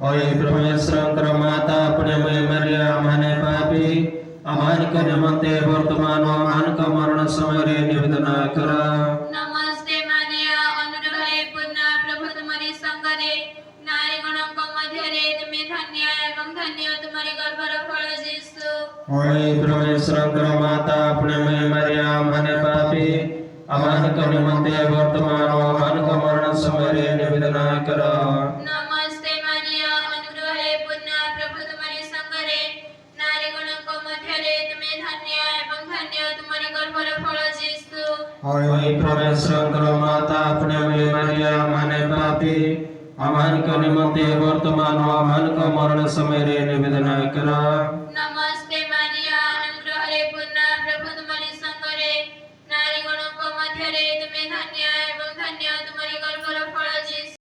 ओए परमेश्वर माता पुण्यमय मरिया माने पापी अमानिक निमंते वर्तमान अमानिक मरण समय रे निवेदना करा। नमस्ते मारिया अनुग्रह पूर्ण प्रभु तुम्हारी संगरे नारी गणों मध्य रे तुम्हें धन्य एवं धन्य तुम्हारी गर्भर फल यीशु। ओए परमेश्वर माता पुण्यमय मरिया माने पापी अमानिक निमंते वर्तमान अमानिक मरण समय रे निवेदना करा। नमस्ते मारिया अनुग्रह पूर्ण प्रभु तुम्हारी संगरे नारी गणों मध्य रे तुम्हें धन्य एवं धन्य तुम्हारी गर्भर फल यीशु। ओए परमेश्वर माता पुण्यमय मरिया माने पापी अमानिक निमंते वर्तमान अमानिक मरण समय रे निवेदना करा। नमस्ते मारिया अनुग्रह पूर्ण प्रभु तुम्हारी संगरे नारी गणों मध्य रे तुम्हें धन्य